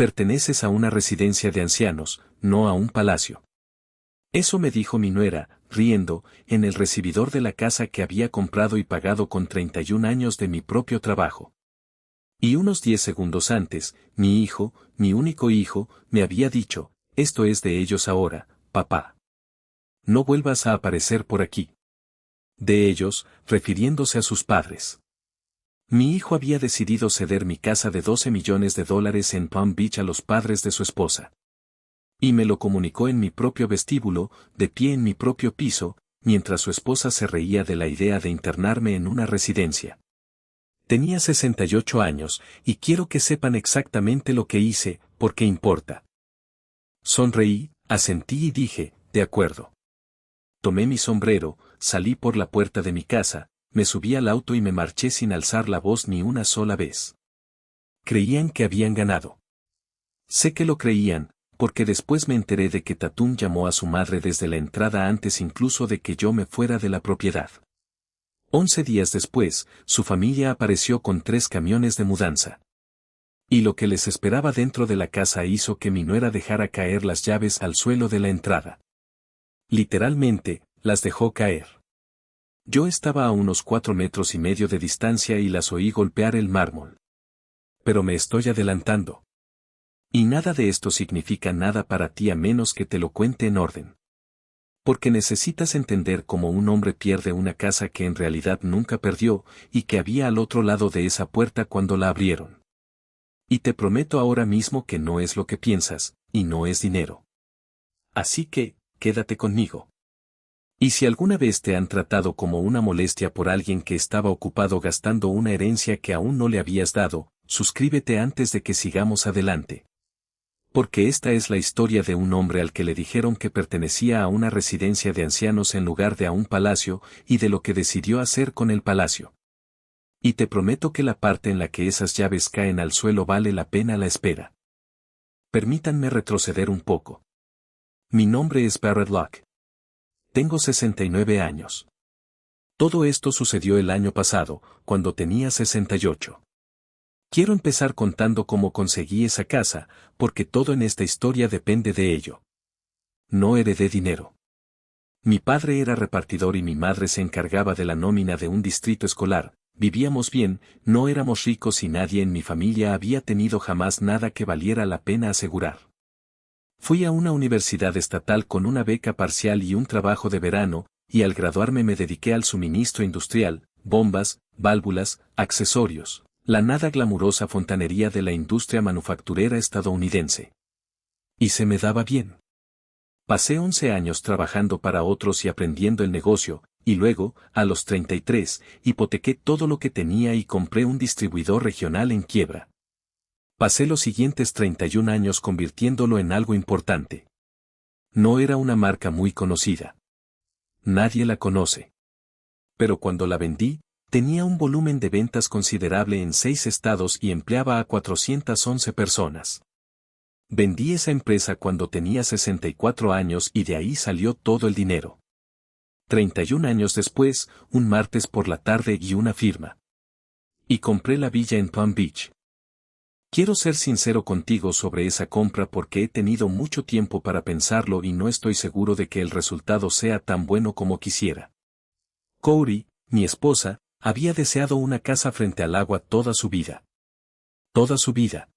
Perteneces a una residencia de ancianos, no a un palacio. Eso me dijo mi nuera, riendo, en el recibidor de la casa que había comprado y pagado con 31 años de mi propio trabajo. Y unos 10 segundos antes, mi hijo, mi único hijo, me había dicho, esto es de ellos ahora, papá. No vuelvas a aparecer por aquí. De ellos, refiriéndose a sus padres. Mi hijo había decidido ceder mi casa de $12 millones en Palm Beach a los padres de su esposa. Y me lo comunicó en mi propio vestíbulo, de pie en mi propio piso, mientras su esposa se reía de la idea de internarme en una residencia. Tenía 68 años, y quiero que sepan exactamente lo que hice, porque importa. Sonreí, asentí y dije, de acuerdo. Tomé mi sombrero, salí por la puerta de mi casa, me subí al auto y me marché sin alzar la voz ni una sola vez. Creían que habían ganado. Sé que lo creían, porque después me enteré de que Tatum llamó a su madre desde la entrada antes incluso de que yo me fuera de la propiedad. 11 días después, su familia apareció con 3 camiones de mudanza. Y lo que les esperaba dentro de la casa hizo que mi nuera dejara caer las llaves al suelo de la entrada. Literalmente, las dejó caer. Yo estaba a unos 4,5 metros de distancia y las oí golpear el mármol. Pero me estoy adelantando. Y nada de esto significa nada para ti a menos que te lo cuente en orden. Porque necesitas entender cómo un hombre pierde una casa que en realidad nunca perdió, y que había al otro lado de esa puerta cuando la abrieron. Y te prometo ahora mismo que no es lo que piensas, y no es dinero. Así que, quédate conmigo. Y si alguna vez te han tratado como una molestia por alguien que estaba ocupado gastando una herencia que aún no le habías dado, suscríbete antes de que sigamos adelante. Porque esta es la historia de un hombre al que le dijeron que pertenecía a una residencia de ancianos en lugar de a un palacio, y de lo que decidió hacer con el palacio. Y te prometo que la parte en la que esas llaves caen al suelo vale la pena la espera. Permítanme retroceder un poco. Mi nombre es Barrett Locke. Tengo 69 años. Todo esto sucedió el año pasado, cuando tenía 68. Quiero empezar contando cómo conseguí esa casa, porque todo en esta historia depende de ello. No heredé dinero. Mi padre era repartidor y mi madre se encargaba de la nómina de un distrito escolar. Vivíamos bien, no éramos ricos y nadie en mi familia había tenido jamás nada que valiera la pena asegurar. Fui a una universidad estatal con una beca parcial y un trabajo de verano, y al graduarme me dediqué al suministro industrial, bombas, válvulas, accesorios, la nada glamurosa fontanería de la industria manufacturera estadounidense. Y se me daba bien. Pasé 11 años trabajando para otros y aprendiendo el negocio, y luego, a los 33, hipotequé todo lo que tenía y compré un distribuidor regional en quiebra. Pasé los siguientes 31 años convirtiéndolo en algo importante. No era una marca muy conocida. Nadie la conoce. Pero cuando la vendí, tenía un volumen de ventas considerable en 6 estados y empleaba a 411 personas. Vendí esa empresa cuando tenía 64 años y de ahí salió todo el dinero. 31 años después, un martes por la tarde y una firma. Y compré la villa en Palm Beach. Quiero ser sincero contigo sobre esa compra porque he tenido mucho tiempo para pensarlo y no estoy seguro de que el resultado sea tan bueno como quisiera. Corey, mi esposa, había deseado una casa frente al agua toda su vida. Toda su vida.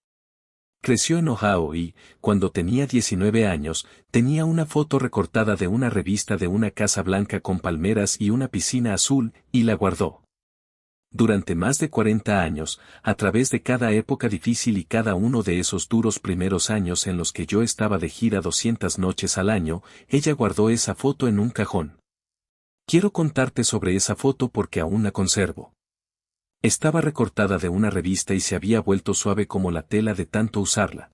Creció en Ohio y, cuando tenía 19 años, tenía una foto recortada de una revista de una casa blanca con palmeras y una piscina azul, y la guardó. Durante más de 40 años, a través de cada época difícil y cada uno de esos duros primeros años en los que yo estaba de gira 200 noches al año, ella guardó esa foto en un cajón. Quiero contarte sobre esa foto porque aún la conservo. Estaba recortada de una revista y se había vuelto suave como la tela de tanto usarla.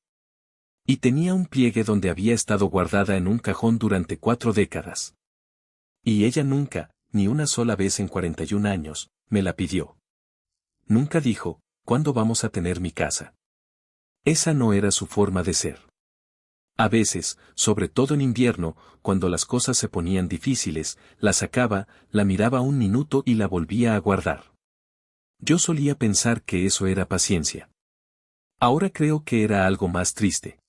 Y tenía un pliegue donde había estado guardada en un cajón durante 4 décadas. Y ella nunca, ni una sola vez en 41 años, me la pidió. Nunca dijo, ¿cuándo vamos a tener mi casa? Esa no era su forma de ser. A veces, sobre todo en invierno, cuando las cosas se ponían difíciles, la sacaba, la miraba un minuto y la volvía a guardar. Yo solía pensar que eso era paciencia. Ahora creo que era algo más triste.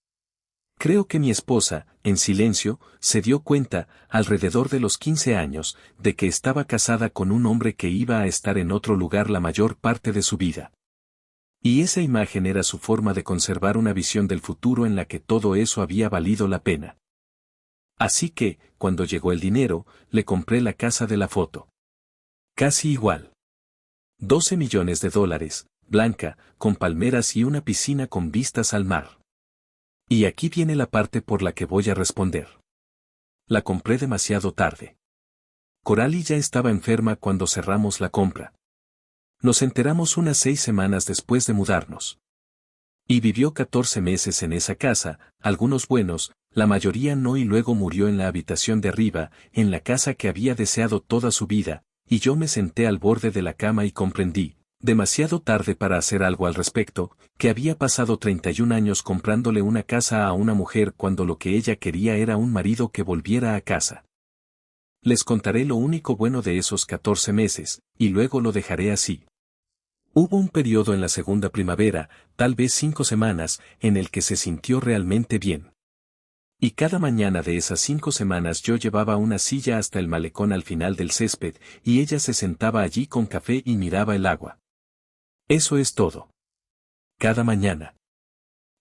Creo que mi esposa, en silencio, se dio cuenta, alrededor de los 15 años, de que estaba casada con un hombre que iba a estar en otro lugar la mayor parte de su vida. Y esa imagen era su forma de conservar una visión del futuro en la que todo eso había valido la pena. Así que, cuando llegó el dinero, le compré la casa de la foto. Casi igual. 12 millones de dólares, blanca, con palmeras y una piscina con vistas al mar. Y aquí viene la parte por la que voy a responder. La compré demasiado tarde. Coralie ya estaba enferma cuando cerramos la compra. Nos enteramos unas 6 semanas después de mudarnos. Y vivió 14 meses en esa casa, algunos buenos, la mayoría no, y luego murió en la habitación de arriba, en la casa que había deseado toda su vida, y yo me senté al borde de la cama y comprendí, demasiado tarde para hacer algo al respecto, que había pasado 31 años comprándole una casa a una mujer cuando lo que ella quería era un marido que volviera a casa. Les contaré lo único bueno de esos 14 meses, y luego lo dejaré así. Hubo un periodo en la segunda primavera, tal vez 5 semanas, en el que se sintió realmente bien. Y cada mañana de esas 5 semanas yo llevaba una silla hasta el malecón al final del césped, y ella se sentaba allí con café y miraba el agua. Eso es todo. Cada mañana.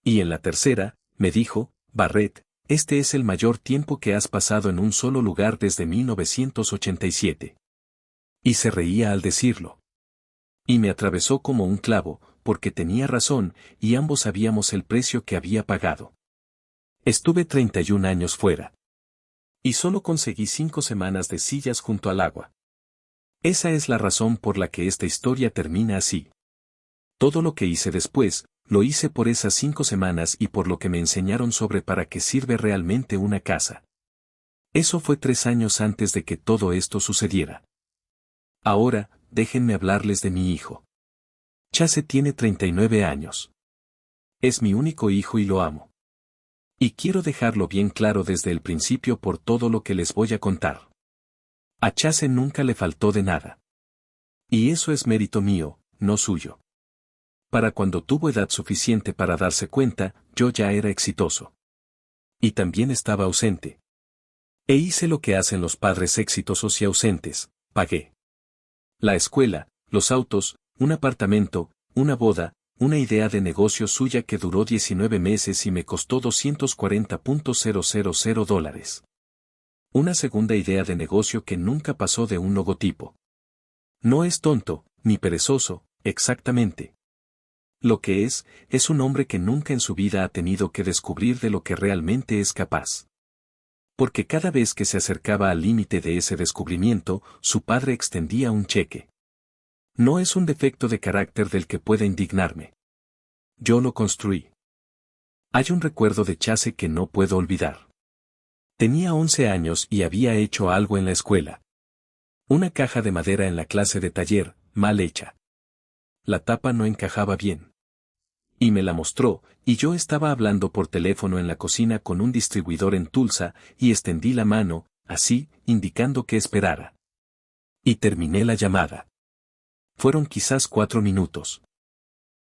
Y en la tercera, me dijo, Barrett, este es el mayor tiempo que has pasado en un solo lugar desde 1987. Y se reía al decirlo. Y me atravesó como un clavo, porque tenía razón, y ambos sabíamos el precio que había pagado. Estuve 31 años fuera. Y solo conseguí 5 semanas de sillas junto al agua. Esa es la razón por la que esta historia termina así. Todo lo que hice después, lo hice por esas 5 semanas y por lo que me enseñaron sobre para qué sirve realmente una casa. Eso fue 3 años antes de que todo esto sucediera. Ahora, déjenme hablarles de mi hijo. Chase tiene 39 años. Es mi único hijo y lo amo. Y quiero dejarlo bien claro desde el principio por todo lo que les voy a contar. A Chase nunca le faltó de nada. Y eso es mérito mío, no suyo. Para cuando tuvo edad suficiente para darse cuenta, yo ya era exitoso. Y también estaba ausente. E hice lo que hacen los padres exitosos y ausentes, pagué. La escuela, los autos, un apartamento, una boda, una idea de negocio suya que duró 19 meses y me costó $240,000. Una segunda idea de negocio que nunca pasó de un logotipo. No es tonto, ni perezoso, exactamente. Lo que es un hombre que nunca en su vida ha tenido que descubrir de lo que realmente es capaz. Porque cada vez que se acercaba al límite de ese descubrimiento, su padre extendía un cheque. No es un defecto de carácter del que pueda indignarme. Yo lo construí. Hay un recuerdo de Chase que no puedo olvidar. Tenía 11 años y había hecho algo en la escuela. Una caja de madera en la clase de taller, mal hecha. La tapa no encajaba bien. Y me la mostró, y yo estaba hablando por teléfono en la cocina con un distribuidor en Tulsa, y extendí la mano, así, indicando que esperara. Y terminé la llamada. Fueron quizás 4 minutos.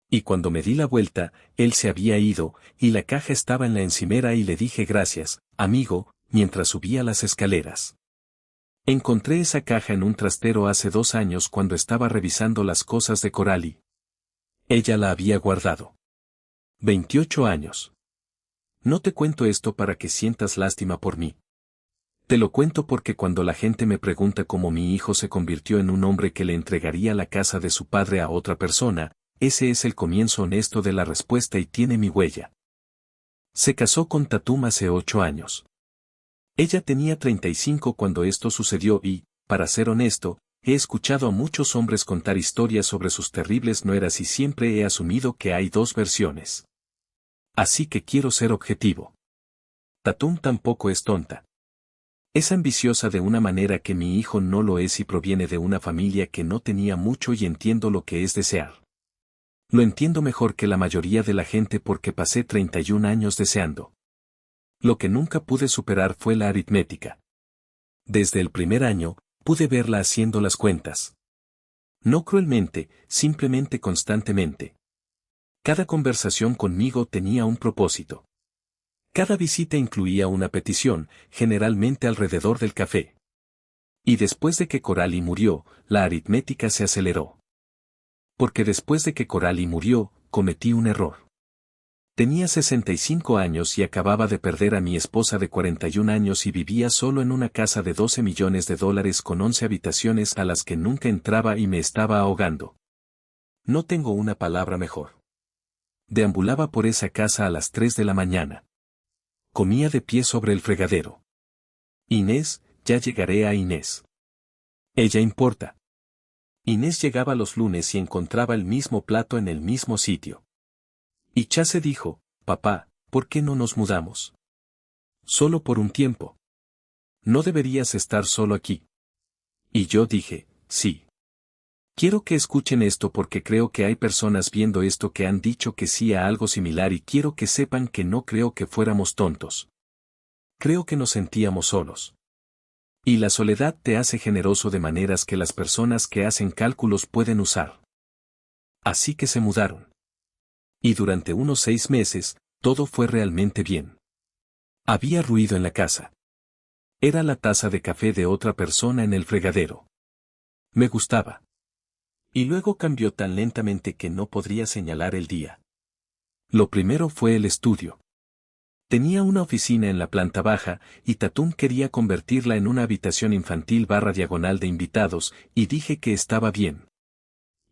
Y cuando me di la vuelta, él se había ido, y la caja estaba en la encimera y le dije gracias, amigo, mientras subía las escaleras. Encontré esa caja en un trastero hace 2 años cuando estaba revisando las cosas de Coralie. Ella la había guardado. 28 años. No te cuento esto para que sientas lástima por mí. Te lo cuento porque cuando la gente me pregunta cómo mi hijo se convirtió en un hombre que le entregaría la casa de su padre a otra persona, ese es el comienzo honesto de la respuesta y tiene mi huella. Se casó con Tatum hace 8 años. Ella tenía 35 cuando esto sucedió y, para ser honesto, he escuchado a muchos hombres contar historias sobre sus terribles nueras y siempre he asumido que hay 2 versiones. Así que quiero ser objetivo. Tatum tampoco es tonta. Es ambiciosa de una manera que mi hijo no lo es y proviene de una familia que no tenía mucho y entiendo lo que es desear. Lo entiendo mejor que la mayoría de la gente porque pasé 31 años deseando. Lo que nunca pude superar fue la aritmética. Desde el primer año, pude verla haciendo las cuentas. No cruelmente, simplemente constantemente. Cada conversación conmigo tenía un propósito. Cada visita incluía una petición, generalmente alrededor del café. Y después de que Coralie murió, la aritmética se aceleró. Porque después de que Coralie murió, cometí un error. Tenía 65 años y acababa de perder a mi esposa de 41 años y vivía solo en una casa de $12 millones con 11 habitaciones a las que nunca entraba y me estaba ahogando. No tengo una palabra mejor. Deambulaba por esa casa a las 3 de la mañana. Comía de pie sobre el fregadero. Inés, ya llegaré a Inés. Ella importa. Inés llegaba los lunes y encontraba el mismo plato en el mismo sitio. Y Chase dijo, papá, ¿por qué no nos mudamos? Solo por un tiempo. No deberías estar solo aquí. Y yo dije, sí. Quiero que escuchen esto porque creo que hay personas viendo esto que han dicho que sí a algo similar y quiero que sepan que no creo que fuéramos tontos. Creo que nos sentíamos solos. Y la soledad te hace generoso de maneras que las personas que hacen cálculos pueden usar. Así que se mudaron. Y durante unos 6 meses, todo fue realmente bien. Había ruido en la casa. Era la taza de café de otra persona en el fregadero. Me gustaba. Y luego cambió tan lentamente que no podría señalar el día. Lo primero fue el estudio. Tenía una oficina en la planta baja, y Tatum quería convertirla en una habitación infantil /diagonal de invitados, y dije que estaba bien.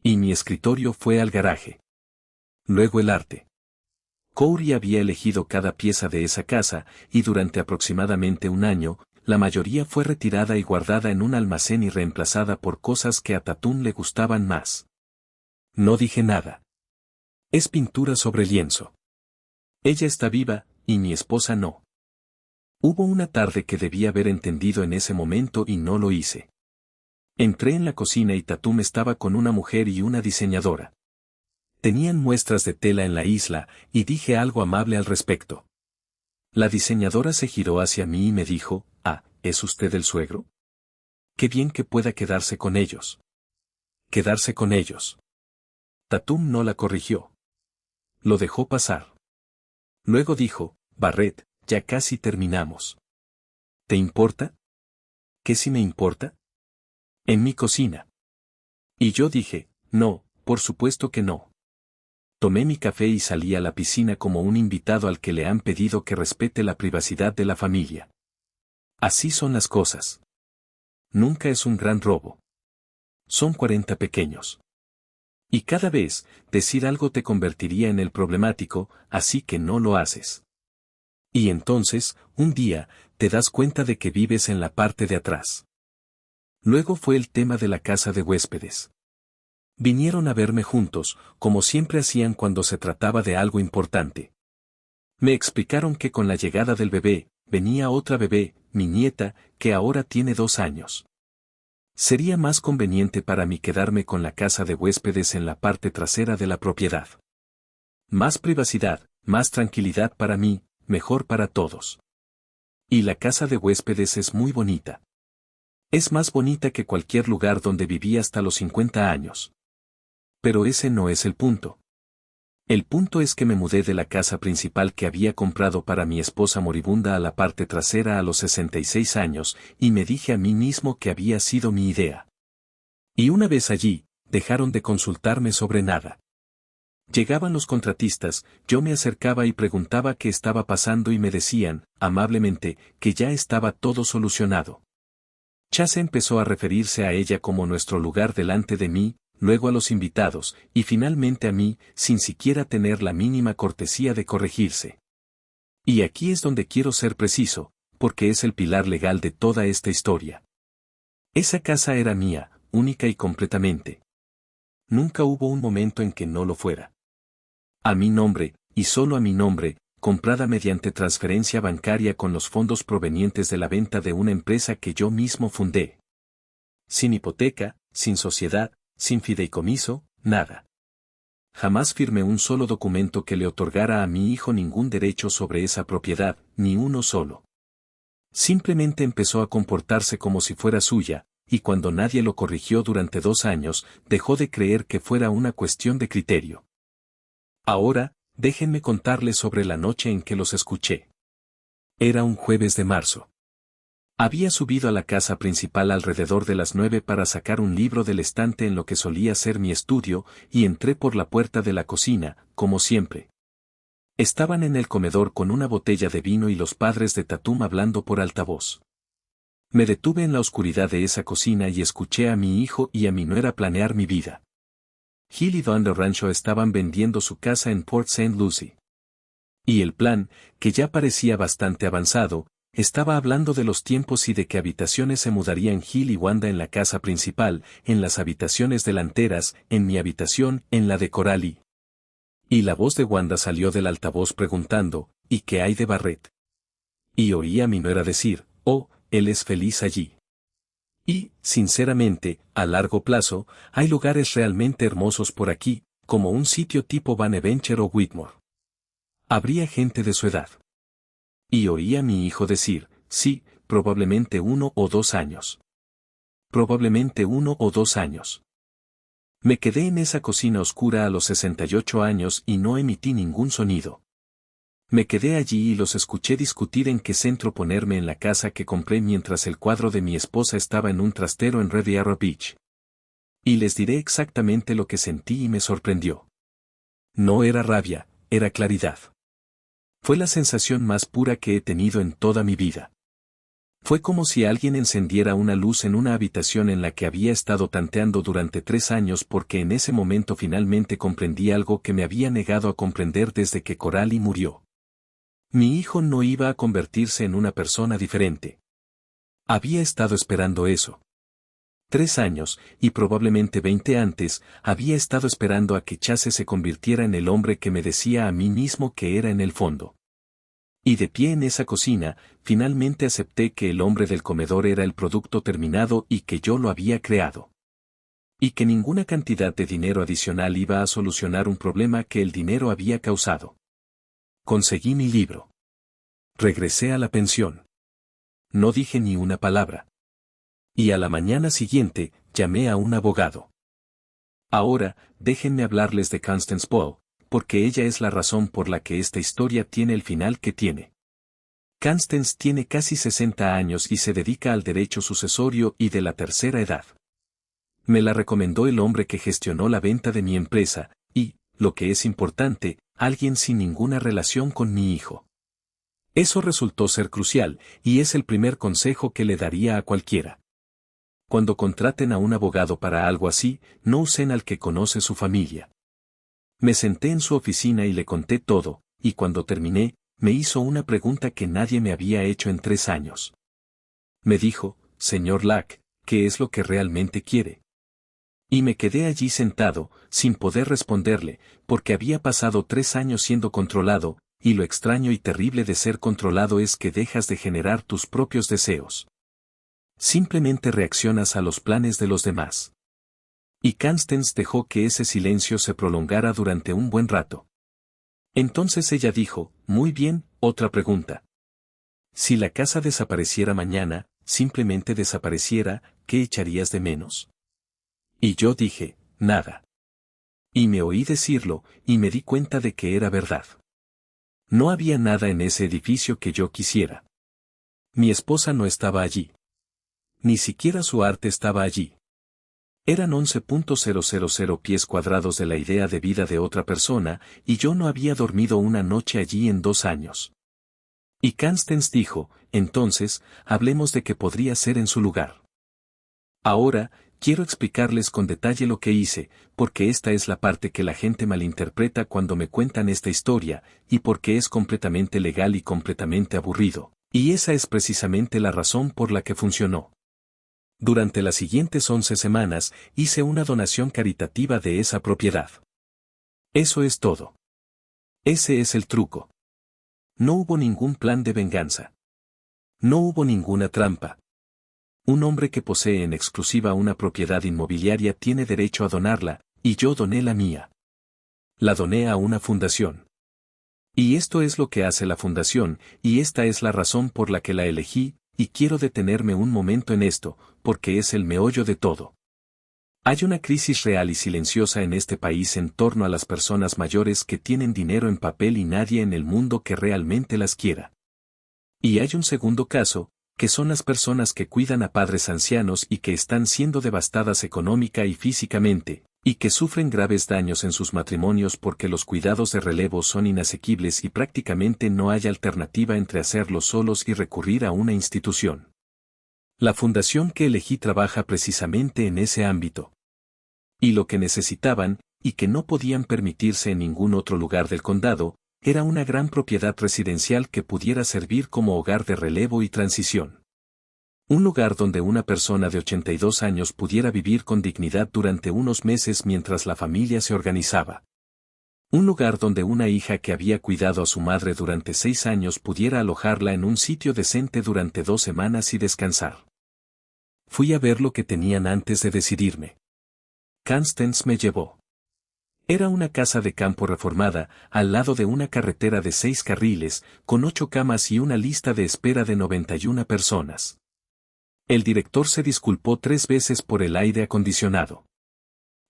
Y mi escritorio fue al garaje. Luego el arte. Corey había elegido cada pieza de esa casa, y durante aproximadamente un año, la mayoría fue retirada y guardada en un almacén y reemplazada por cosas que a Tatum le gustaban más. No dije nada. Es pintura sobre lienzo. Ella está viva, y mi esposa no. Hubo una tarde que debía haber entendido en ese momento y no lo hice. Entré en la cocina y Tatum estaba con una mujer y una diseñadora. Tenían muestras de tela en la isla, y dije algo amable al respecto. La diseñadora se giró hacia mí y me dijo, ¿es usted el suegro? Qué bien que pueda quedarse con ellos. Quedarse con ellos. Tatum no la corrigió. Lo dejó pasar. Luego dijo, Barrett, ya casi terminamos. ¿Te importa? ¿Qué si me importa? En mi cocina. Y yo dije, no, por supuesto que no. Tomé mi café y salí a la piscina como un invitado al que le han pedido que respete la privacidad de la familia. Así son las cosas. Nunca es un gran robo. Son 40 pequeños. Y cada vez, decir algo te convertiría en el problemático, así que no lo haces. Y entonces, un día, te das cuenta de que vives en la parte de atrás. Luego fue el tema de la casa de huéspedes. Vinieron a verme juntos, como siempre hacían cuando se trataba de algo importante. Me explicaron que con la llegada del bebé, venía otra bebé, mi nieta, que ahora tiene 2 años. Sería más conveniente para mí quedarme con la casa de huéspedes en la parte trasera de la propiedad. Más privacidad, más tranquilidad para mí, mejor para todos. Y la casa de huéspedes es muy bonita. Es más bonita que cualquier lugar donde viví hasta los 50 años. Pero ese no es el punto. El punto es que me mudé de la casa principal que había comprado para mi esposa moribunda a la parte trasera a los 66 años, y me dije a mí mismo que había sido mi idea. Y una vez allí, dejaron de consultarme sobre nada. Llegaban los contratistas, yo me acercaba y preguntaba qué estaba pasando y me decían, amablemente, que ya estaba todo solucionado. Chase empezó a referirse a ella como nuestro lugar delante de mí, luego a los invitados, y finalmente a mí, sin siquiera tener la mínima cortesía de corregirse. Y aquí es donde quiero ser preciso, porque es el pilar legal de toda esta historia. Esa casa era mía, única y completamente. Nunca hubo un momento en que no lo fuera. A mi nombre, y solo a mi nombre, comprada mediante transferencia bancaria con los fondos provenientes de la venta de una empresa que yo mismo fundé. Sin hipoteca, sin sociedad, sin fideicomiso, nada. Jamás firmé un solo documento que le otorgara a mi hijo ningún derecho sobre esa propiedad, ni uno solo. Simplemente empezó a comportarse como si fuera suya, y cuando nadie lo corrigió durante 2 años, dejó de creer que fuera una cuestión de criterio. Ahora, déjenme contarles sobre la noche en que los escuché. Era un jueves de marzo. Había subido a la casa principal alrededor de las 9 para sacar un libro del estante en lo que solía ser mi estudio, y entré por la puerta de la cocina, como siempre. Estaban en el comedor con una botella de vino y los padres de Tatum hablando por altavoz. Me detuve en la oscuridad de esa cocina y escuché a mi hijo y a mi nuera planear mi vida. Gil y Don de Rancho estaban vendiendo su casa en Port St. Lucie. Y el plan, que ya parecía bastante avanzado, estaba hablando de los tiempos y de qué habitaciones se mudarían Gil y Wanda en la casa principal, en las habitaciones delanteras, en mi habitación, en la de Coralie. Y la voz de Wanda salió del altavoz preguntando, ¿y qué hay de Barrett? Y oí a mi nuera decir, oh, él es feliz allí. Y, sinceramente, a largo plazo, hay lugares realmente hermosos por aquí, como un sitio tipo Bonaventure o Whitmore. Habría gente de su edad. Y oí a mi hijo decir, sí, probablemente 1 o 2 años. Probablemente 1 o 2 años. Me quedé en esa cocina oscura a los 68 años y no emití ningún sonido. Me quedé allí y los escuché discutir en qué centro ponerme en la casa que compré mientras el cuadro de mi esposa estaba en un trastero en Riviera Beach. Y les diré exactamente lo que sentí y me sorprendió. No era rabia, era claridad. Fue la sensación más pura que he tenido en toda mi vida. Fue como si alguien encendiera una luz en una habitación en la que había estado tanteando durante 3 años porque en ese momento finalmente comprendí algo que me había negado a comprender desde que Coralie murió. Mi hijo no iba a convertirse en una persona diferente. Había estado esperando eso. 3 años, y probablemente 20 antes, había estado esperando a que Chase se convirtiera en el hombre que me decía a mí mismo que era en el fondo. Y de pie en esa cocina, finalmente acepté que el hombre del comedor era el producto terminado y que yo lo había creado. Y que ninguna cantidad de dinero adicional iba a solucionar un problema que el dinero había causado. Conseguí mi libro. Regresé a la pensión. No dije ni una palabra. Y a la mañana siguiente, llamé a un abogado. Ahora, déjenme hablarles de Constance Paul, porque ella es la razón por la que esta historia tiene el final que tiene. Constance tiene casi 60 años y se dedica al derecho sucesorio y de la tercera edad. Me la recomendó el hombre que gestionó la venta de mi empresa, y, lo que es importante, alguien sin ninguna relación con mi hijo. Eso resultó ser crucial, y es el primer consejo que le daría a cualquiera. Cuando contraten a un abogado para algo así, no usen al que conoce su familia. Me senté en su oficina y le conté todo, y cuando terminé, me hizo una pregunta que nadie me había hecho en 3 años. Me dijo, señor Lack, ¿qué es lo que realmente quiere? Y me quedé allí sentado, sin poder responderle, porque había pasado 3 años siendo controlado, y lo extraño y terrible de ser controlado es que dejas de generar tus propios deseos. Simplemente reaccionas a los planes de los demás. Y Constance dejó que ese silencio se prolongara durante un buen rato. Entonces ella dijo, muy bien, otra pregunta. Si la casa desapareciera mañana, simplemente desapareciera, ¿qué echarías de menos? Y yo dije, nada. Y me oí decirlo, y me di cuenta de que era verdad. No había nada en ese edificio que yo quisiera. Mi esposa no estaba allí. Ni siquiera su arte estaba allí. Eran 11.000 pies cuadrados de la idea de vida de otra persona, y yo no había dormido una noche allí en 2 años. Y Constance dijo, entonces, hablemos de qué podría ser en su lugar. Ahora, quiero explicarles con detalle lo que hice, porque esta es la parte que la gente malinterpreta cuando me cuentan esta historia, y porque es completamente legal y completamente aburrido, y esa es precisamente la razón por la que funcionó. Durante las siguientes 11 semanas, hice una donación caritativa de esa propiedad. Eso es todo. Ese es el truco. No hubo ningún plan de venganza. No hubo ninguna trampa. Un hombre que posee en exclusiva una propiedad inmobiliaria tiene derecho a donarla, y yo doné la mía. La doné a una fundación. Y esto es lo que hace la fundación, y esta es la razón por la que la elegí, y quiero detenerme un momento en esto, porque es el meollo de todo. Hay una crisis real y silenciosa en este país en torno a las personas mayores que tienen dinero en papel y nadie en el mundo que realmente las quiera. Y hay un segundo caso, que son las personas que cuidan a padres ancianos y que están siendo devastadas económica y físicamente, y que sufren graves daños en sus matrimonios porque los cuidados de relevo son inasequibles y prácticamente no hay alternativa entre hacerlos solos y recurrir a una institución. La fundación que elegí trabaja precisamente en ese ámbito. Y lo que necesitaban, y que no podían permitirse en ningún otro lugar del condado, era una gran propiedad residencial que pudiera servir como hogar de relevo y transición. Un lugar donde una persona de 82 años pudiera vivir con dignidad durante unos meses mientras la familia se organizaba. Un lugar donde una hija que había cuidado a su madre durante 6 años pudiera alojarla en un sitio decente durante 2 semanas y descansar. Fui a ver lo que tenían antes de decidirme. Constance me llevó. Era una casa de campo reformada, al lado de una carretera de 6 carriles, con 8 camas y una lista de espera de 91 personas. El director se disculpó 3 veces por el aire acondicionado.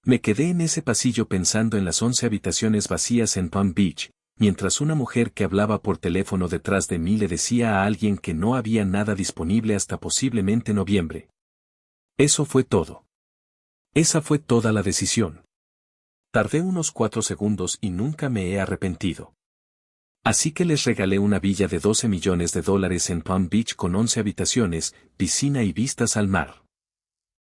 Me quedé en ese pasillo pensando en las 11 habitaciones vacías en Palm Beach, mientras una mujer que hablaba por teléfono detrás de mí le decía a alguien que no había nada disponible hasta posiblemente noviembre. Eso fue todo. Esa fue toda la decisión. Tardé unos 4 segundos y nunca me he arrepentido. Así que les regalé una villa de $12 millones en Palm Beach con 11 habitaciones, piscina y vistas al mar.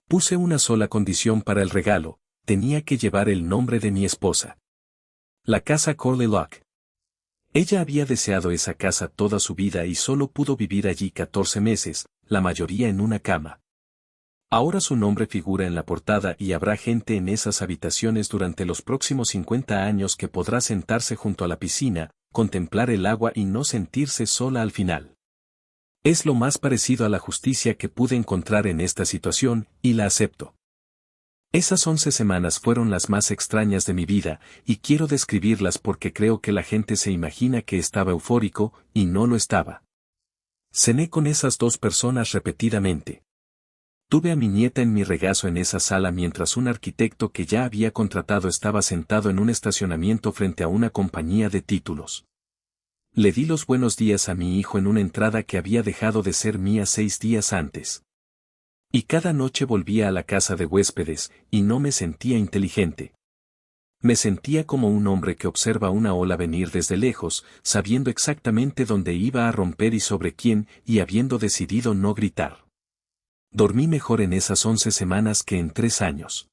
Puse una sola condición para el regalo: tenía que llevar el nombre de mi esposa. La casa Corley Locke. Ella había deseado esa casa toda su vida y solo pudo vivir allí 14 meses, la mayoría en una cama. Ahora su nombre figura en la portada y habrá gente en esas habitaciones durante los próximos 50 años que podrá sentarse junto a la piscina, contemplar el agua y no sentirse sola al final. Es lo más parecido a la justicia que pude encontrar en esta situación, y la acepto. Esas 11 semanas fueron las más extrañas de mi vida, y quiero describirlas porque creo que la gente se imagina que estaba eufórico, y no lo estaba. Cené con esas 2 personas repetidamente. Tuve a mi nieta en mi regazo en esa sala mientras un arquitecto que ya había contratado estaba sentado en un estacionamiento frente a una compañía de títulos. Le di los buenos días a mi hijo en una entrada que había dejado de ser mía 6 días antes. Y cada noche volvía a la casa de huéspedes, y no me sentía inteligente. Me sentía como un hombre que observa una ola venir desde lejos, sabiendo exactamente dónde iba a romper y sobre quién, y habiendo decidido no gritar. Dormí mejor en esas 11 semanas que en 3 años.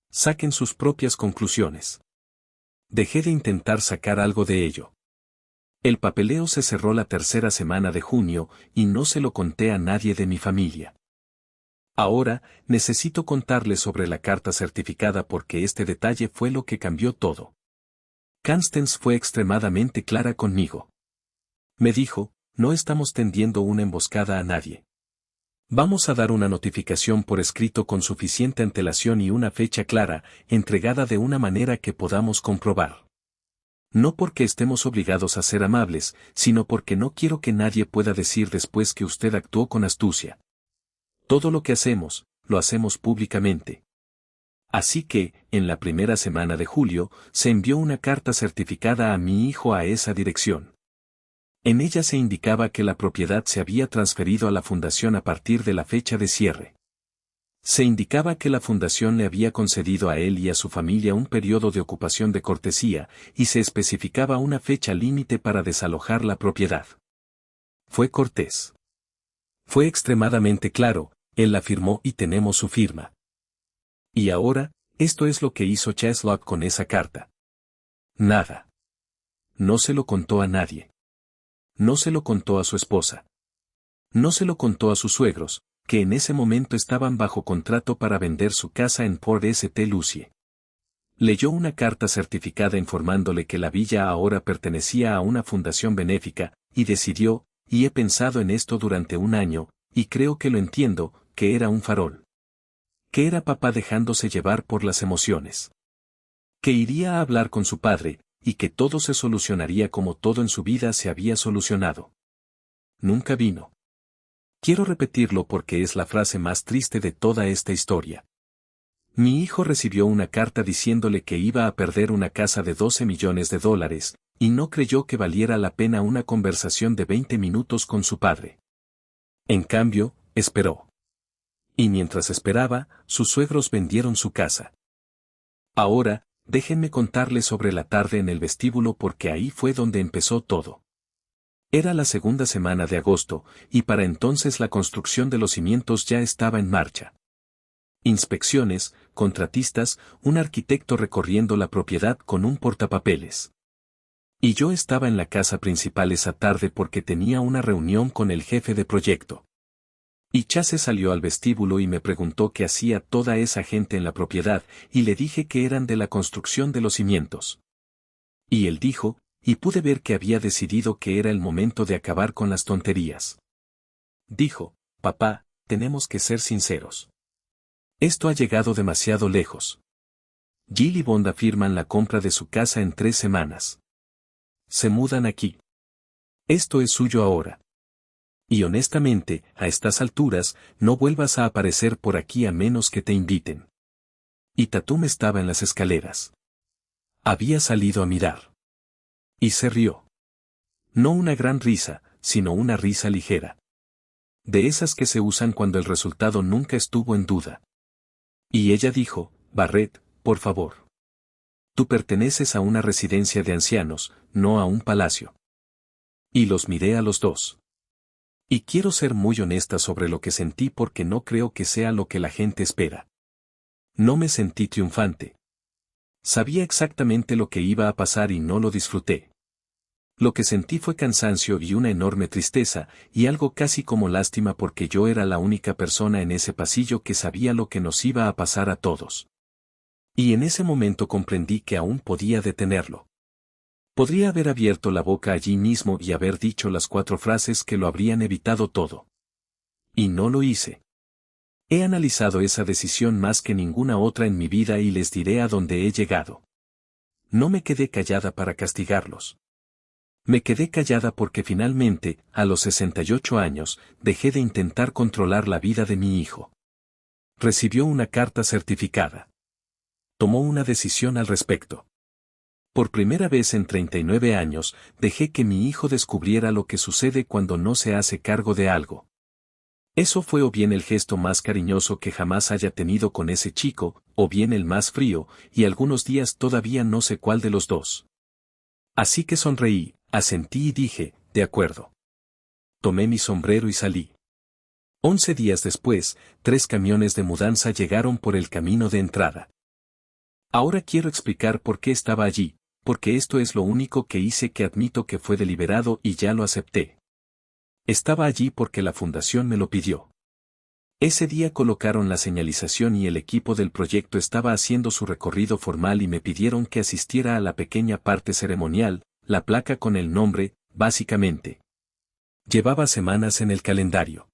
Saquen sus propias conclusiones. Dejé de intentar sacar algo de ello. El papeleo se cerró la 3ª semana de junio, y no se lo conté a nadie de mi familia. Ahora, necesito contarles sobre la carta certificada porque este detalle fue lo que cambió todo. Constance fue extremadamente clara conmigo. Me dijo: no estamos tendiendo una emboscada a nadie. Vamos a dar una notificación por escrito con suficiente antelación y una fecha clara, entregada de una manera que podamos comprobar. No porque estemos obligados a ser amables, sino porque no quiero que nadie pueda decir después que usted actuó con astucia. Todo lo que hacemos, lo hacemos públicamente. Así que, en la primera semana de julio, se envió una carta certificada a mi hijo a esa dirección. En ella se indicaba que la propiedad se había transferido a la fundación a partir de la fecha de cierre. Se indicaba que la fundación le había concedido a él y a su familia un periodo de ocupación de cortesía, y se especificaba una fecha límite para desalojar la propiedad. Fue cortés. Fue extremadamente claro, él la firmó y tenemos su firma. Y ahora, esto es lo que hizo Cheslock con esa carta. Nada. No se lo contó a nadie. No se lo contó a su esposa. No se lo contó a sus suegros, que en ese momento estaban bajo contrato para vender su casa en Port St. Lucie. Leyó una carta certificada informándole que la villa ahora pertenecía a una fundación benéfica, y decidió, y he pensado en esto durante un año, y creo que lo entiendo, que era un farol. Que era papá dejándose llevar por las emociones. Que iría a hablar con su padre, y que todo se solucionaría como todo en su vida se había solucionado. Nunca vino. Quiero repetirlo porque es la frase más triste de toda esta historia. Mi hijo recibió una carta diciéndole que iba a perder una casa de $12 millones, y no creyó que valiera la pena una conversación de 20 minutos con su padre. En cambio, esperó. Y mientras esperaba, sus suegros vendieron su casa. Ahora, déjenme contarles sobre la tarde en el vestíbulo porque ahí fue donde empezó todo. Era la segunda semana de agosto, y para entonces la construcción de los cimientos ya estaba en marcha. Inspecciones, contratistas, un arquitecto recorriendo la propiedad con un portapapeles. Y yo estaba en la casa principal esa tarde porque tenía una reunión con el jefe de proyecto. Y Chase salió al vestíbulo y me preguntó qué hacía toda esa gente en la propiedad, y le dije que eran de la construcción de los cimientos. Y él dijo, y pude ver que había decidido que era el momento de acabar con las tonterías. Dijo, papá, tenemos que ser sinceros. Esto ha llegado demasiado lejos. Jill y Bonda firman la compra de su casa en 3 semanas. Se mudan aquí. Esto es suyo ahora. Y honestamente, a estas alturas, no vuelvas a aparecer por aquí a menos que te inviten. Y Tatum estaba en las escaleras. Había salido a mirar. Y se rió. No una gran risa, sino una risa ligera. De esas que se usan cuando el resultado nunca estuvo en duda. Y ella dijo, Barrett, por favor. Tú perteneces a una residencia de ancianos, no a un palacio. Y los miré a los dos. Y quiero ser muy honesta sobre lo que sentí porque no creo que sea lo que la gente espera. No me sentí triunfante. Sabía exactamente lo que iba a pasar y no lo disfruté. Lo que sentí fue cansancio y una enorme tristeza, y algo casi como lástima porque yo era la única persona en ese pasillo que sabía lo que nos iba a pasar a todos. Y en ese momento comprendí que aún podía detenerlo. Podría haber abierto la boca allí mismo y haber dicho las 4 frases que lo habrían evitado todo. Y no lo hice. He analizado esa decisión más que ninguna otra en mi vida y les diré a dónde he llegado. No me quedé callada para castigarlos. Me quedé callada porque finalmente, a los 68 años, dejé de intentar controlar la vida de mi hijo. Recibió una carta certificada. Tomó una decisión al respecto. Por primera vez en 39 años, dejé que mi hijo descubriera lo que sucede cuando no se hace cargo de algo. Eso fue o bien el gesto más cariñoso que jamás haya tenido con ese chico, o bien el más frío, y algunos días todavía no sé cuál de los dos. Así que sonreí, asentí y dije, de acuerdo. Tomé mi sombrero y salí. 11 días después, 3 camiones de mudanza llegaron por el camino de entrada. Ahora quiero explicar por qué estaba allí, porque esto es lo único que hice que admito que fue deliberado y ya lo acepté. Estaba allí porque la fundación me lo pidió. Ese día colocaron la señalización y el equipo del proyecto estaba haciendo su recorrido formal y me pidieron que asistiera a la pequeña parte ceremonial, la placa con el nombre, básicamente. Llevaba semanas en el calendario.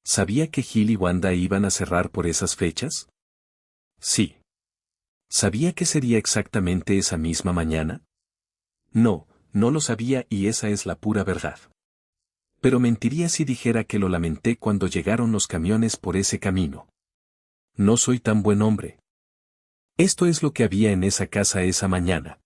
¿Sabía que Gil y Wanda iban a cerrar por esas fechas? Sí. ¿Sabía que sería exactamente esa misma mañana? No, no lo sabía y esa es la pura verdad. Pero mentiría si dijera que lo lamenté cuando llegaron los camiones por ese camino. No soy tan buen hombre. Esto es lo que había en esa casa esa mañana.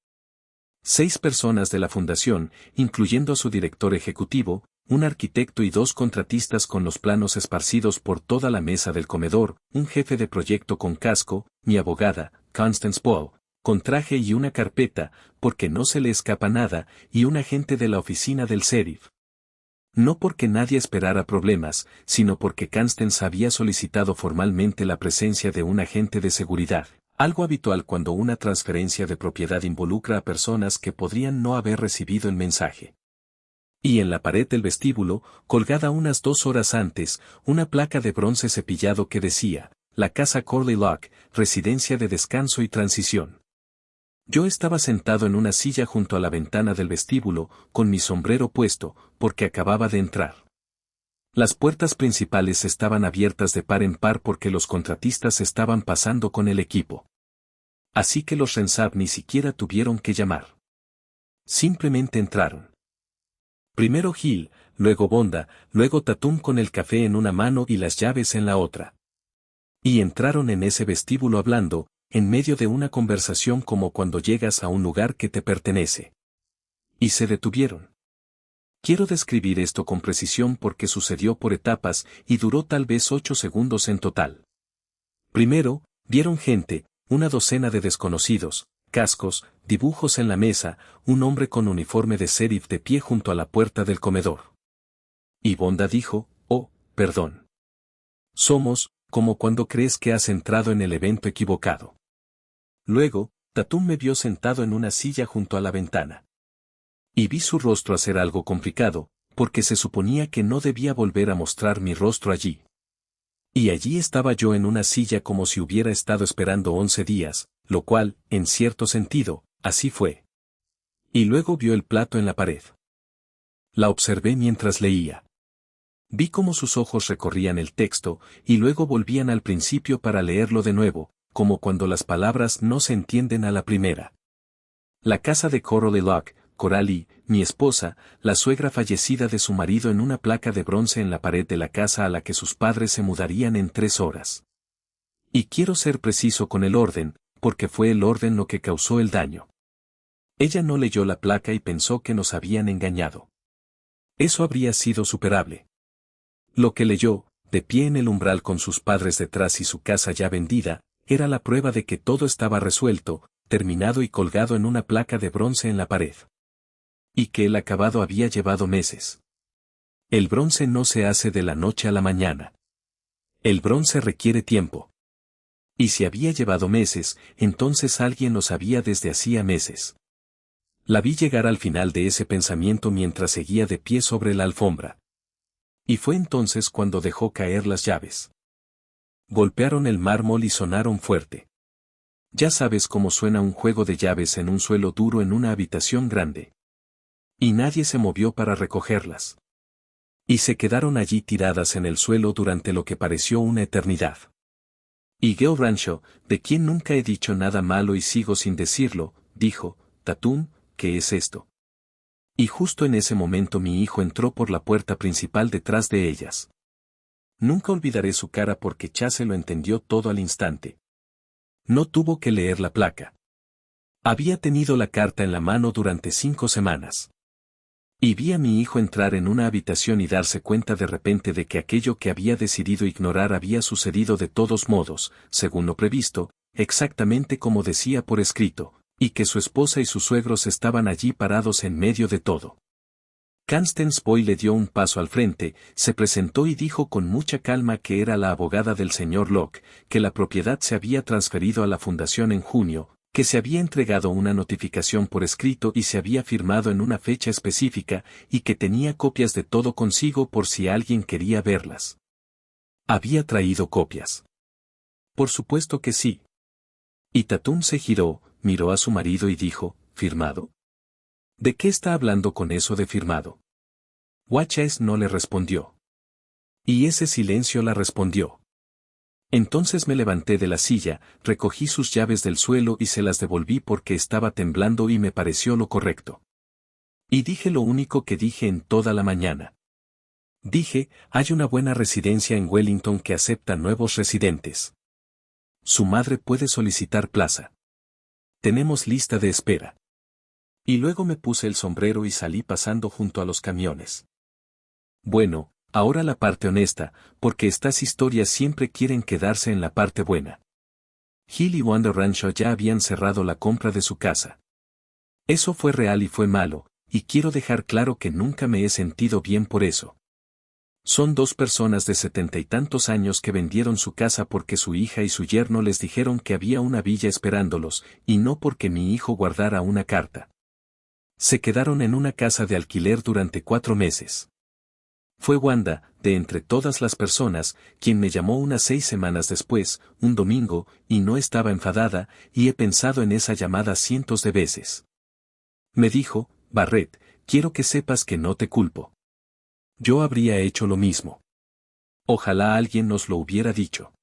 6 personas de la fundación, incluyendo a su director ejecutivo, un arquitecto y 2 contratistas con los planos esparcidos por toda la mesa del comedor, un jefe de proyecto con casco, mi abogada, Constance Paul, con traje y una carpeta, porque no se le escapa nada, y un agente de la oficina del sheriff. No porque nadie esperara problemas, sino porque Constance había solicitado formalmente la presencia de un agente de seguridad, algo habitual cuando una transferencia de propiedad involucra a personas que podrían no haber recibido el mensaje. Y en la pared del vestíbulo, colgada unas 2 horas antes, una placa de bronce cepillado que decía, la casa Corley Locke, residencia de descanso y transición. Yo estaba sentado en una silla junto a la ventana del vestíbulo, con mi sombrero puesto, porque acababa de entrar. Las puertas principales estaban abiertas de par en par porque los contratistas estaban pasando con el equipo. Así que los Rensab ni siquiera tuvieron que llamar. Simplemente entraron. Primero Gil, luego Bonda, luego Tatum con el café en una mano y las llaves en la otra. Y entraron en ese vestíbulo hablando, en medio de una conversación como cuando llegas a un lugar que te pertenece. Y se detuvieron. Quiero describir esto con precisión porque sucedió por etapas y duró tal vez 8 segundos en total. Primero, vieron gente, una docena de desconocidos, cascos, dibujos en la mesa, un hombre con uniforme de sheriff de pie junto a la puerta del comedor. Y Bonda dijo, oh, perdón. Somos, como cuando crees que has entrado en el evento equivocado. Luego, Tatum me vio sentado en una silla junto a la ventana. Y vi su rostro hacer algo complicado, porque se suponía que no debía volver a mostrar mi rostro allí. Y allí estaba yo en una silla como si hubiera estado esperando 11 días, lo cual, en cierto sentido, así fue. Y luego vio el plato en la pared. La observé mientras leía. Vi cómo sus ojos recorrían el texto, y luego volvían al principio para leerlo de nuevo, como cuando las palabras no se entienden a la primera. La casa de Coralie Locke, Coralie, mi esposa, la suegra fallecida de su marido en una placa de bronce en la pared de la casa a la que sus padres se mudarían en 3 horas. Y quiero ser preciso con el orden, porque fue el orden lo que causó el daño. Ella no leyó la placa y pensó que nos habían engañado. Eso habría sido superable. Lo que leyó, de pie en el umbral con sus padres detrás y su casa ya vendida, era la prueba de que todo estaba resuelto, terminado y colgado en una placa de bronce en la pared. Y que el acabado había llevado meses. El bronce no se hace de la noche a la mañana. El bronce requiere tiempo. Y si había llevado meses, entonces alguien lo sabía desde hacía meses. La vi llegar al final de ese pensamiento mientras seguía de pie sobre la alfombra. Y fue entonces cuando dejó caer las llaves. Golpearon el mármol y sonaron fuerte. Ya sabes cómo suena un juego de llaves en un suelo duro en una habitación grande. Y nadie se movió para recogerlas. Y se quedaron allí tiradas en el suelo durante lo que pareció una eternidad. Y Gil Ranshaw, de quien nunca he dicho nada malo y sigo sin decirlo, dijo, Tatum, ¿qué es esto? Y justo en ese momento mi hijo entró por la puerta principal detrás de ellas. Nunca olvidaré su cara porque Chase lo entendió todo al instante. No tuvo que leer la placa. Había tenido la carta en la mano durante 5 semanas. Y vi a mi hijo entrar en una habitación y darse cuenta de repente de que aquello que había decidido ignorar había sucedido de todos modos, según lo previsto, exactamente como decía por escrito, y que su esposa y sus suegros estaban allí parados en medio de todo. Constance Boy le dio un paso al frente, se presentó y dijo con mucha calma que era la abogada del señor Locke, que la propiedad se había transferido a la fundación en junio, que se había entregado una notificación por escrito y se había firmado en una fecha específica, y que tenía copias de todo consigo por si alguien quería verlas. ¿Había traído copias? Por supuesto que sí. Y Tatum se giró, miró a su marido y dijo, ¿firmado? ¿De qué está hablando con eso de firmado? Watches no le respondió. Y ese silencio la respondió. Entonces me levanté de la silla, recogí sus llaves del suelo y se las devolví porque estaba temblando y me pareció lo correcto. Y dije lo único que dije en toda la mañana. Dije, hay una buena residencia en Wellington que acepta nuevos residentes. Su madre puede solicitar plaza. Tenemos lista de espera. Y luego me puse el sombrero y salí pasando junto a los camiones. Bueno, ahora la parte honesta, porque estas historias siempre quieren quedarse en la parte buena. Hill y Wanda Ranshaw ya habían cerrado la compra de su casa. Eso fue real y fue malo, y quiero dejar claro que nunca me he sentido bien por eso. Son 2 personas de 70 y tantos años que vendieron su casa porque su hija y su yerno les dijeron que había una villa esperándolos, y no porque mi hijo guardara una carta. Se quedaron en una casa de alquiler durante 4 meses. Fue Wanda, de entre todas las personas, quien me llamó unas 6 semanas después, un domingo, y no estaba enfadada, y he pensado en esa llamada cientos de veces. Me dijo, Barrett, quiero que sepas que no te culpo. Yo habría hecho lo mismo. Ojalá alguien nos lo hubiera dicho.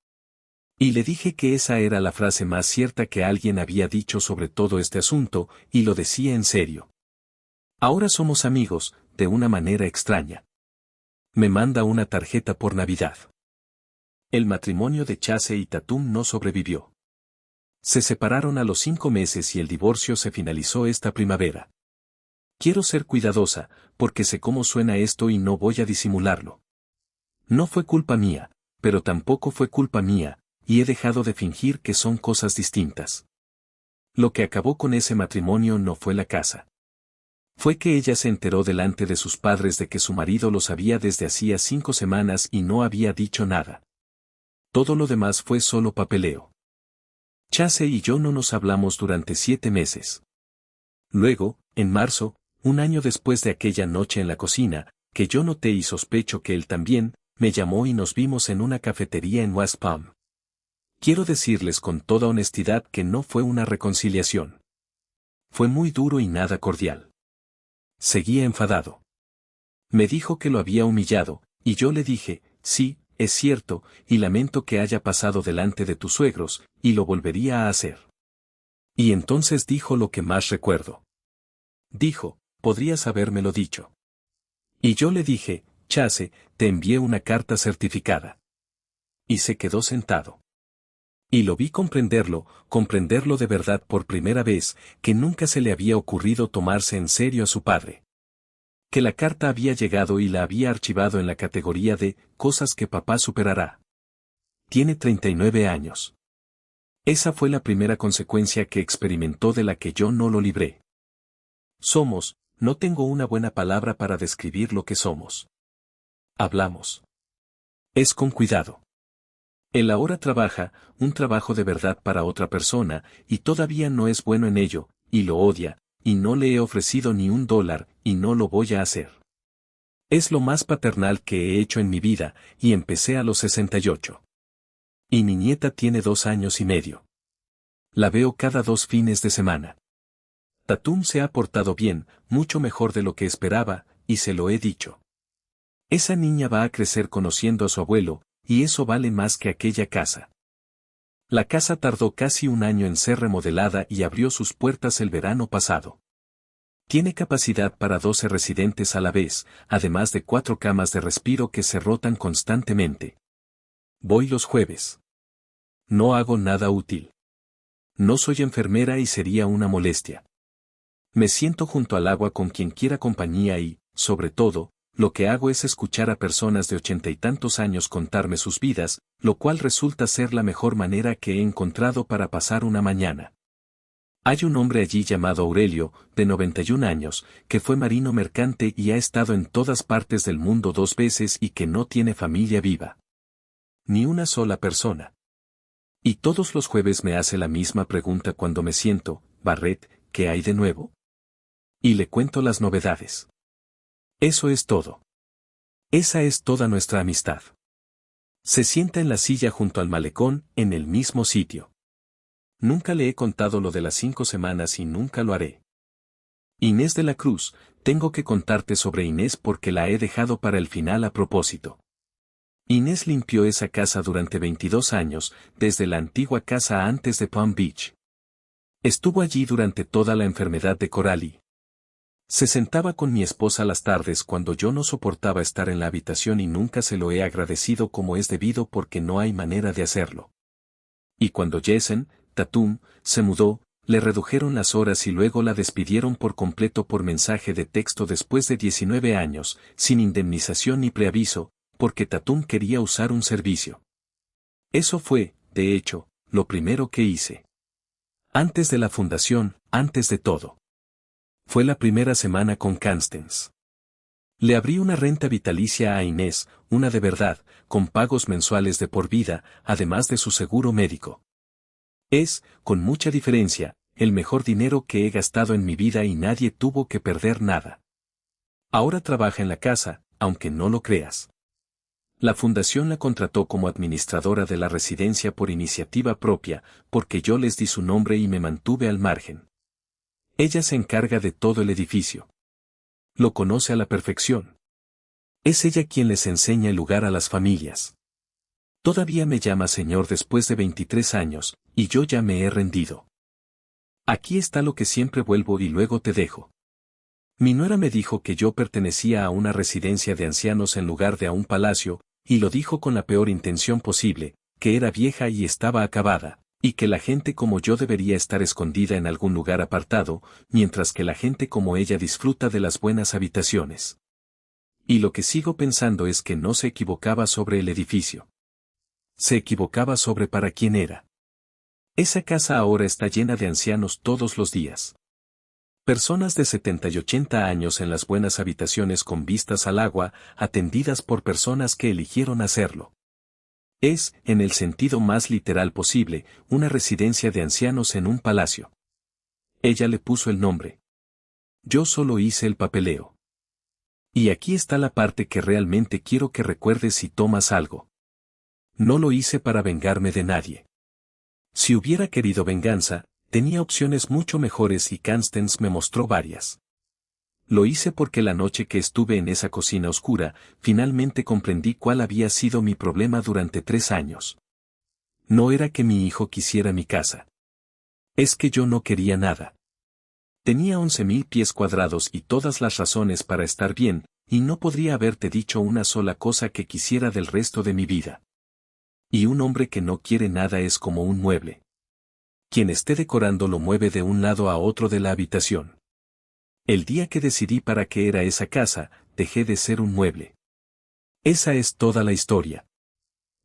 Y le dije que esa era la frase más cierta que alguien había dicho sobre todo este asunto, y lo decía en serio. Ahora somos amigos, de una manera extraña. Me manda una tarjeta por Navidad. El matrimonio de Chase y Tatum no sobrevivió. Se separaron a los 5 meses y el divorcio se finalizó esta primavera. Quiero ser cuidadosa, porque sé cómo suena esto y no voy a disimularlo. No fue culpa mía, pero tampoco fue culpa mía, y he dejado de fingir que son cosas distintas. Lo que acabó con ese matrimonio no fue la casa. Fue que ella se enteró delante de sus padres de que su marido lo sabía desde hacía 5 semanas y no había dicho nada. Todo lo demás fue solo papeleo. Chase y yo no nos hablamos durante 7 meses. Luego, en marzo, un año después de aquella noche en la cocina, que yo noté y sospecho que él también, me llamó y nos vimos en una cafetería en West Palm. Quiero decirles con toda honestidad que no fue una reconciliación. Fue muy duro y nada cordial. Seguía enfadado. Me dijo que lo había humillado, y yo le dije, sí, es cierto, y lamento que haya pasado delante de tus suegros, y lo volvería a hacer. Y entonces dijo lo que más recuerdo. Dijo, podrías habérmelo dicho. Y yo le dije, Chase, te envié una carta certificada. Y se quedó sentado. Y lo vi comprenderlo de verdad por primera vez, que nunca se le había ocurrido tomarse en serio a su padre. Que la carta había llegado y la había archivado en la categoría de cosas que papá superará. Tiene 39 años. Esa fue la primera consecuencia que experimentó de la que yo no lo libré. No tengo una buena palabra para describir lo que somos. Hablamos. Es con cuidado. Él ahora trabaja, un trabajo de verdad para otra persona, y todavía no es bueno en ello, y lo odia, y no le he ofrecido ni $1, y no lo voy a hacer. Es lo más paternal que he hecho en mi vida, y empecé a los 68. Y mi nieta tiene 2 años y medio. La veo cada 2 fines de semana. Tatum se ha portado bien, mucho mejor de lo que esperaba, y se lo he dicho. Esa niña va a crecer conociendo a su abuelo, y eso vale más que aquella casa. La casa tardó casi 1 año en ser remodelada y abrió sus puertas el verano pasado. Tiene capacidad para 12 residentes a la vez, además de 4 camas de respiro que se rotan constantemente. Voy los jueves. No hago nada útil. No soy enfermera y sería una molestia. Me siento junto al agua con quien quiera compañía y, sobre todo, lo que hago es escuchar a personas de 80 y tantos años contarme sus vidas, lo cual resulta ser la mejor manera que he encontrado para pasar una mañana. Hay un hombre allí llamado Aurelio, de 91 años, que fue marino mercante y ha estado en todas partes del mundo 2 veces y que no tiene familia viva. Ni una sola persona. Y todos los jueves me hace la misma pregunta cuando me siento, Barrett, ¿qué hay de nuevo? Y le cuento las novedades. Eso es todo. Esa es toda nuestra amistad. Se sienta en la silla junto al malecón, en el mismo sitio. Nunca le he contado lo de las 5 semanas y nunca lo haré. Inés de la Cruz, tengo que contarte sobre Inés porque la he dejado para el final a propósito. Inés limpió esa casa durante 22 años, desde la antigua casa antes de Palm Beach. Estuvo allí durante toda la enfermedad de Coralie. Se sentaba con mi esposa las tardes cuando yo no soportaba estar en la habitación y nunca se lo he agradecido como es debido porque no hay manera de hacerlo. Y cuando Jason, Tatum, se mudó, le redujeron las horas y luego la despidieron por completo por mensaje de texto después de 19 años, sin indemnización ni preaviso, porque Tatum quería usar un servicio. Eso fue, de hecho, lo primero que hice. Antes de la fundación, antes de todo. Fue la primera semana con Constance. Le abrí una renta vitalicia a Inés, una de verdad, con pagos mensuales de por vida, además de su seguro médico. Es, con mucha diferencia, el mejor dinero que he gastado en mi vida y nadie tuvo que perder nada. Ahora trabaja en la casa, aunque no lo creas. La fundación la contrató como administradora de la residencia por iniciativa propia, porque yo les di su nombre y me mantuve al margen. Ella se encarga de todo el edificio. Lo conoce a la perfección. Es ella quien les enseña el lugar a las familias. Todavía me llama señor después de 23 años, y yo ya me he rendido. Aquí está lo que siempre vuelvo y luego te dejo. Mi nuera me dijo que yo pertenecía a una residencia de ancianos en lugar de a un palacio, Y lo dijo con la peor intención posible, que era vieja y estaba acabada, y que la gente como yo debería estar escondida en algún lugar apartado, mientras que la gente como ella disfruta de las buenas habitaciones. Y lo que sigo pensando es que no se equivocaba sobre el edificio. Se equivocaba sobre para quién era. Esa casa ahora está llena de ancianos todos los días. Personas de 70 y 80 años en las buenas habitaciones con vistas al agua, atendidas por personas que eligieron hacerlo. Es, en el sentido más literal posible, una residencia de ancianos en un palacio. Ella le puso el nombre. Yo solo hice el papeleo. Y aquí está la parte que realmente quiero que recuerdes si tomas algo. No lo hice para vengarme de nadie. Si hubiera querido venganza, tenía opciones mucho mejores y Constance me mostró varias. Lo hice porque la noche que estuve en esa cocina oscura, finalmente comprendí cuál había sido mi problema durante 3 años. No era que mi hijo quisiera mi casa. Es que yo no quería nada. Tenía 11.000 pies cuadrados y todas las razones para estar bien, y no podría haberte dicho una sola cosa que quisiera del resto de mi vida. Y un hombre que no quiere nada es como un mueble. Quien esté decorando lo mueve de un lado a otro de la habitación. El día que decidí para qué era esa casa, dejé de ser un mueble. Esa es toda la historia.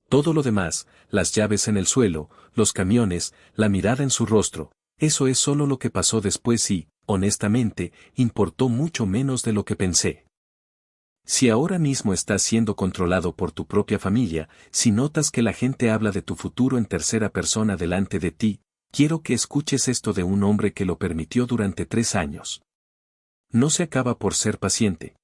Todo lo demás, las llaves en el suelo, los camiones, la mirada en su rostro, eso es solo lo que pasó después y, honestamente, importó mucho menos de lo que pensé. Si ahora mismo estás siendo controlado por tu propia familia, si notas que la gente habla de tu futuro en tercera persona delante de ti, quiero que escuches esto de un hombre que lo permitió durante 3 años. No se acaba por ser paciente.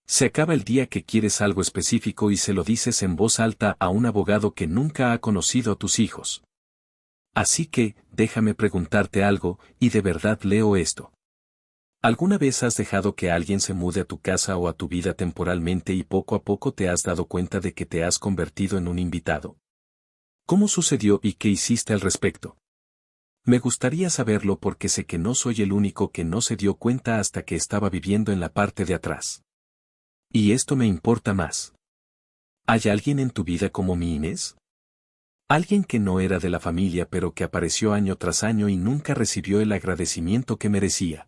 Se acaba el día que quieres algo específico y se lo dices en voz alta a un abogado que nunca ha conocido a tus hijos. Así que, déjame preguntarte algo, y de verdad leo esto. ¿Alguna vez has dejado que alguien se mude a tu casa o a tu vida temporalmente y poco a poco te has dado cuenta de que te has convertido en un invitado? ¿Cómo sucedió y qué hiciste al respecto? Me gustaría saberlo porque sé que no soy el único que no se dio cuenta hasta que estaba viviendo en la parte de atrás. Y esto me importa más. ¿Hay alguien en tu vida como mi Inés? Alguien que no era de la familia pero que apareció año tras año y nunca recibió el agradecimiento que merecía.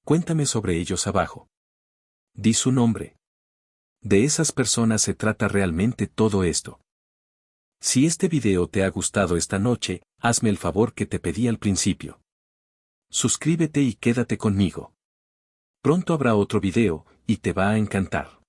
Cuéntame sobre ellos abajo. Di su nombre. De esas personas se trata realmente todo esto. Si este video te ha gustado esta noche, hazme el favor que te pedí al principio. Suscríbete y quédate conmigo. Pronto habrá otro video, y te va a encantar.